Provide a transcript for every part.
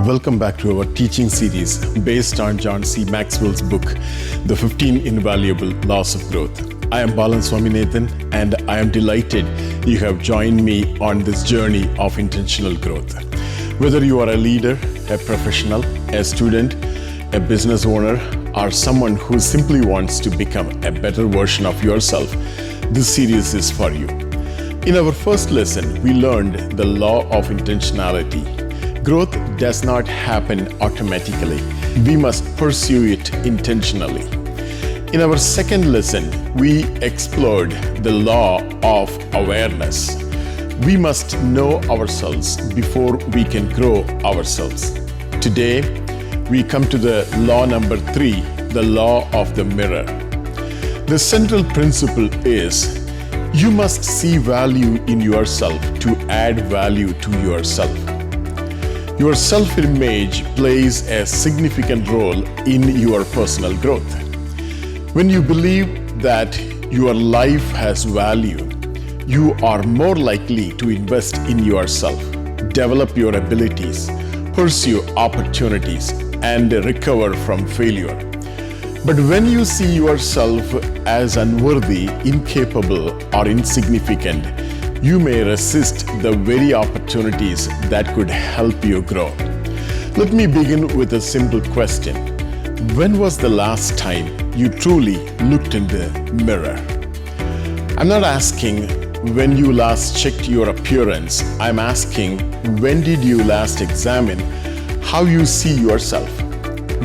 Welcome back to our teaching series based on John C. Maxwell's book, The 15 Invaluable Laws of Growth. I am Balan Swaminathan, and I am delighted you have joined me on this journey of intentional growth. Whether you are a leader, a professional, a student, a business owner, or someone who simply wants to become a better version of yourself, this series is for you. In our first lesson, we learned the law of intentionality. Growth does not happen automatically. We must pursue it intentionally. In our second lesson, we explored the law of awareness. We must know ourselves before we can grow ourselves. Today, we come to the law number 3, the law of the mirror. The central principle is you must see value in yourself to add value to yourself. Your self-image plays a significant role in your personal growth. When you believe that your life has value, you are more likely to invest in yourself, develop your abilities, pursue opportunities, and recover from failure. But when you see yourself as unworthy, incapable, or insignificant, you may resist the very opportunities that could help you grow. Let me begin with a simple question. When was the last time you truly looked in the mirror? I'm not asking when you last checked your appearance. I'm asking when did you last examine how you see yourself?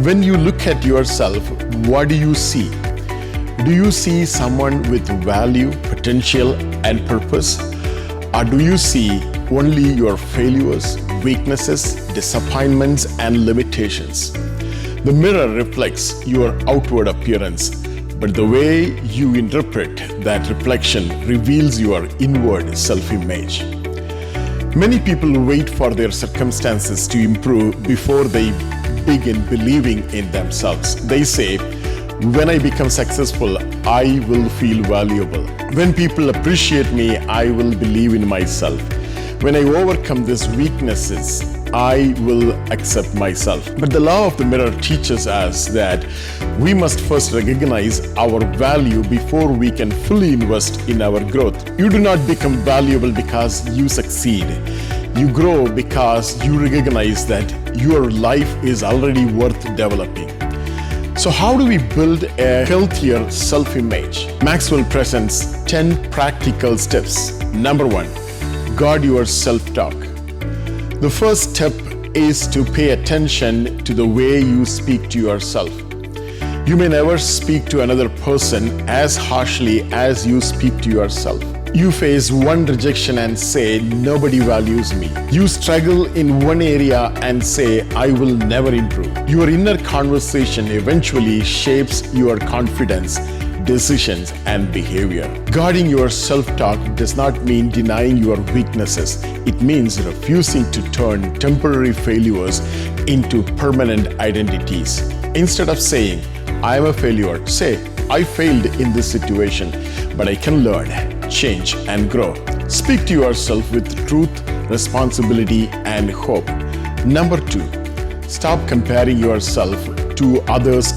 When you look at yourself, what do you see? Do you see someone with value, potential, and purpose? Or do you see only your failures, weaknesses, disappointments, and limitations? The mirror reflects your outward appearance, but the way you interpret that reflection reveals your inward self-image. Many people wait for their circumstances to improve before they begin believing in themselves. They say, when I become successful, I will feel valuable. When people appreciate me, I will believe in myself. When I overcome these weaknesses, I will accept myself. But the law of the mirror teaches us that we must first recognize our value before we can fully invest in our growth. You do not become valuable because you succeed. You grow because you recognize that your life is already worth developing. So how do we build a healthier self-image? Maxwell presents 10 practical steps. Number 1, guard your self-talk. The first step is to pay attention to the way you speak to yourself. You may never speak to another person as harshly as you speak to yourself. You face one rejection and say, nobody values me. You struggle in one area and say, I will never improve. Your inner conversation eventually shapes your confidence, decisions, and behavior. Guarding your self-talk does not mean denying your weaknesses. It means refusing to turn temporary failures into permanent identities. Instead of saying, I am a failure, say, I failed in this situation, but I can learn, change, and grow. Speak to yourself with truth, responsibility, and hope. Number 2, stop comparing yourself to others.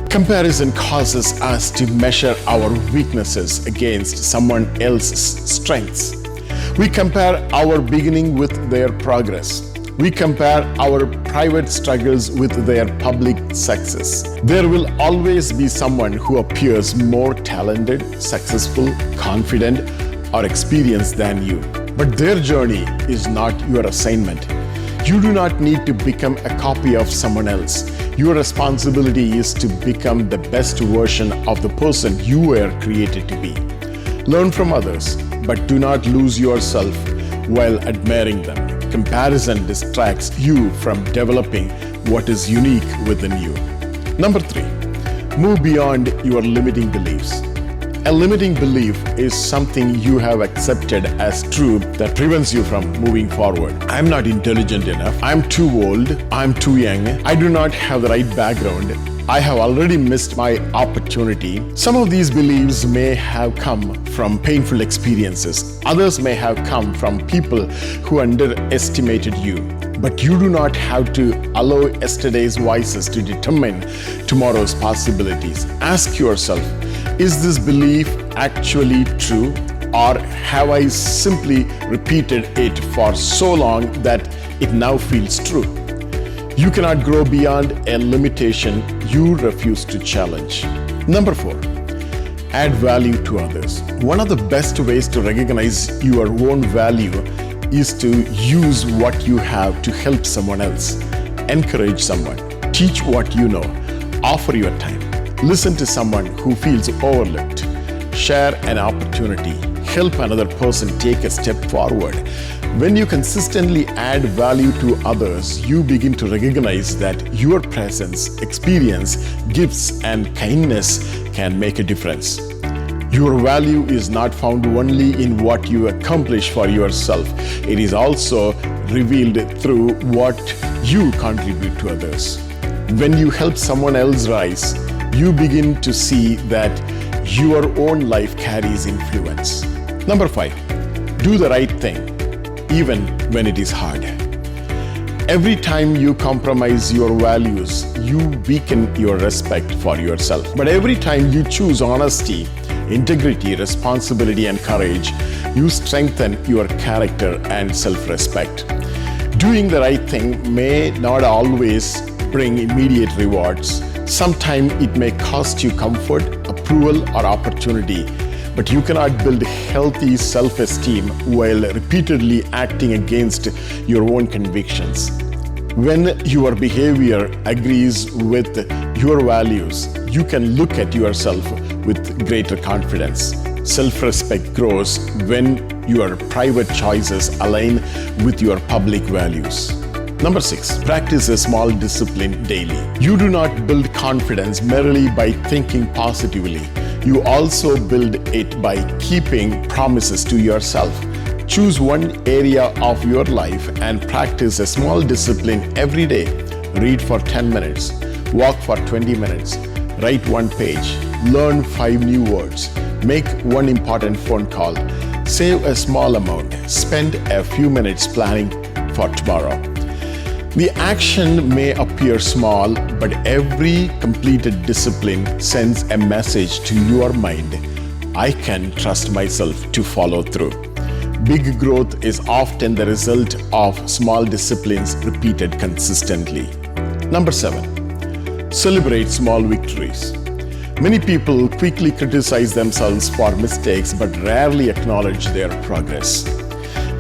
Comparison causes us to measure our weaknesses against someone else's strengths. We compare our beginning with their progress. We compare our private struggles with their public success. There will always be someone who appears more talented, successful, confident, or experienced than you. But their journey is not your assignment. You do not need to become a copy of someone else. Your responsibility is to become the best version of the person you were created to be. Learn from others, but do not lose yourself while admiring them. Comparison distracts you from developing what is unique within you. Number 3, move beyond your limiting beliefs. A limiting belief is something you have accepted as true that prevents you from moving forward. I'm not intelligent enough. I'm too old. I'm too young. I do not have the right background. I have already missed my opportunity. Some of these beliefs may have come from painful experiences. Others may have come from people who underestimated you. But you do not have to allow yesterday's voices to determine tomorrow's possibilities. Ask yourself, is this belief actually true? Or have I simply repeated it for so long that it now feels true? You cannot grow beyond a limitation you refuse to challenge. Number 4, add value to others. One of the best ways to recognize your own value is to use what you have to help someone else. Encourage someone. Teach what you know. Offer your time. Listen to someone who feels overlooked. Share an opportunity. Help another person take a step forward. When you consistently add value to others, you begin to recognize that your presence, experience, gifts, and kindness can make a difference. Your value is not found only in what you accomplish for yourself. It is also revealed through what you contribute to others. When you help someone else rise, you begin to see that your own life carries influence. Number 5, do the right thing, even when it is hard. Every time you compromise your values, you weaken your respect for yourself. But every time you choose honesty, integrity, responsibility, and courage, you strengthen your character and self-respect. Doing the right thing may not always bring immediate rewards. Sometimes it may cost you comfort, approval, or opportunity. But you cannot build healthy self-esteem while repeatedly acting against your own convictions. When your behavior agrees with your values, you can look at yourself with greater confidence. Self-respect grows when your private choices align with your public values. Number 6, practice a small discipline daily. You do not build confidence merely by thinking positively. You also build it by keeping promises to yourself. Choose one area of your life and practice a small discipline every day. Read for 10 minutes, walk for 20 minutes, write one page, learn 5 new words, make one important phone call, save a small amount, spend a few minutes planning for tomorrow. The action may appear small, but every completed discipline sends a message to your mind. I can trust myself to follow through. Big growth is often the result of small disciplines repeated consistently. Number 7, celebrate small victories. Many people quickly criticize themselves for mistakes but rarely acknowledge their progress.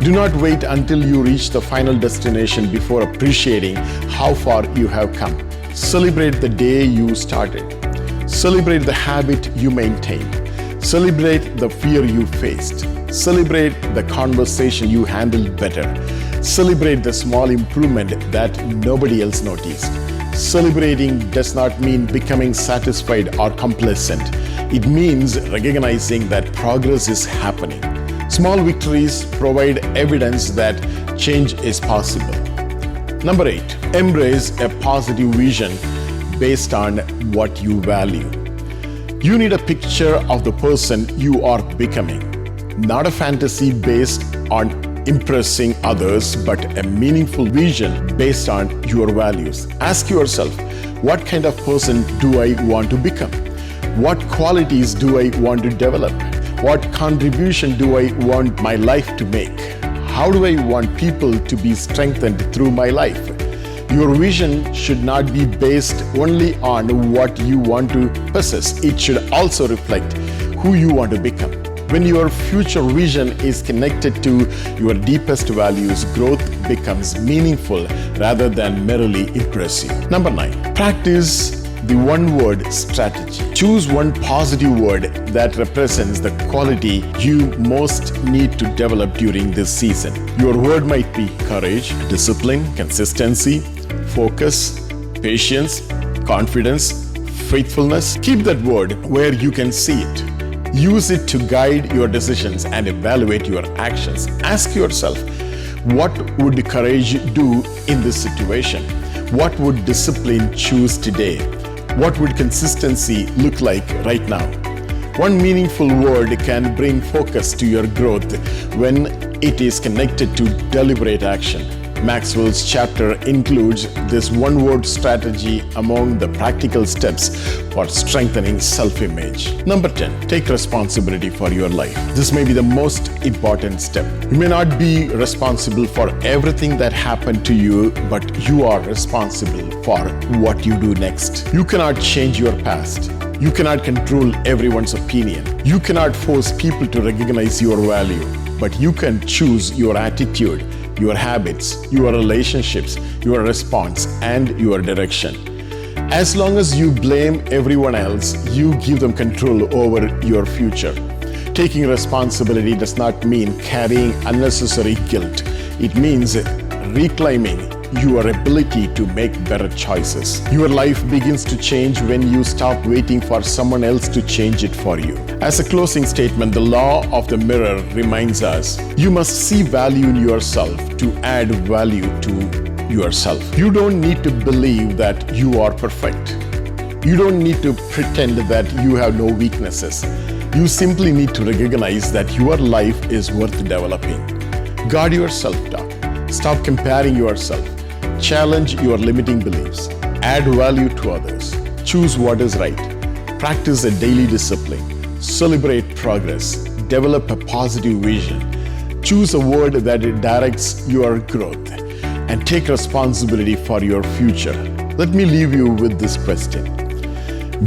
Do not wait until you reach the final destination before appreciating how far you have come. Celebrate the day you started. Celebrate the habit you maintained. Celebrate the fear you faced. Celebrate the conversation you handled better. Celebrate the small improvement that nobody else noticed. Celebrating does not mean becoming satisfied or complacent. It means recognizing that progress is happening. Small victories provide evidence that change is possible. Number 8, embrace a positive vision based on what you value. You need a picture of the person you are becoming, not a fantasy based on impressing others, but a meaningful vision based on your values. Ask yourself, what kind of person do I want to become? What qualities do I want to develop? What contribution do I want my life to make? How do I want people to be strengthened through my life? Your vision should not be based only on what you want to possess. It should also reflect who you want to become. When your future vision is connected to your deepest values, growth becomes meaningful rather than merely impressive. Number 9, practice the one-word strategy. Choose one positive word that represents the quality you most need to develop during this season. Your word might be courage, discipline, consistency, focus, patience, confidence, faithfulness. Keep that word where you can see it. Use it to guide your decisions and evaluate your actions. Ask yourself, what would courage do in this situation? What would discipline choose today? What would consistency look like right now? One meaningful word can bring focus to your growth when it is connected to deliberate action. Maxwell's chapter includes this one-word strategy among the practical steps for strengthening self-image. Number 10, take responsibility for your life. This may be the most important step. You may not be responsible for everything that happened to you, but you are responsible for what you do next. You cannot change your past. You cannot control everyone's opinion. You cannot force people to recognize your value, but you can choose your attitude, your habits, your relationships, your response, and your direction. As long as you blame everyone else, you give them control over your future. Taking responsibility does not mean carrying unnecessary guilt. It means reclaiming your ability to make better choices. Your life begins to change when you stop waiting for someone else to change it for you. As a closing statement, the law of the mirror reminds us, you must see value in yourself to add value to yourself. You don't need to believe that you are perfect. You don't need to pretend that you have no weaknesses. You simply need to recognize that your life is worth developing. Guard your self-talk. Stop comparing yourself. Challenge your limiting beliefs. Add value to others. Choose what is right. Practice a daily discipline. Celebrate progress. Develop a positive vision. Choose a word that directs your growth. And take responsibility for your future. Let me leave you with this question.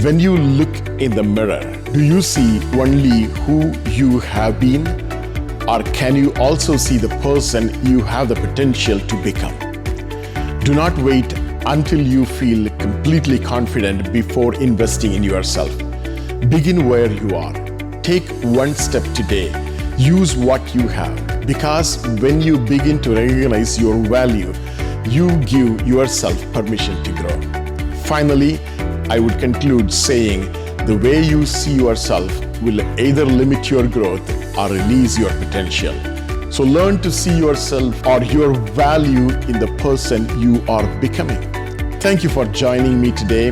When you look in the mirror, do you see only who you have been? Or can you also see the person you have the potential to become? Do not wait until you feel completely confident before investing in yourself. Begin where you are. Take one step today. Use what you have. Because when you begin to recognize your value, you give yourself permission to grow. Finally, I would conclude saying the way you see yourself will either limit your growth or release your potential. So learn to see yourself or your value in the person you are becoming. Thank you for joining me today.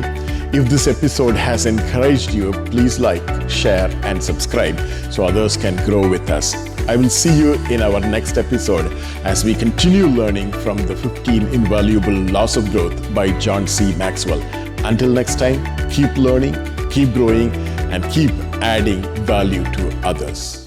If this episode has encouraged you, please like, share, and subscribe so others can grow with us. I will see you in our next episode as we continue learning from the 15 Invaluable Laws of Growth by John C. Maxwell. Until next time, keep learning, keep growing, and keep adding value to others.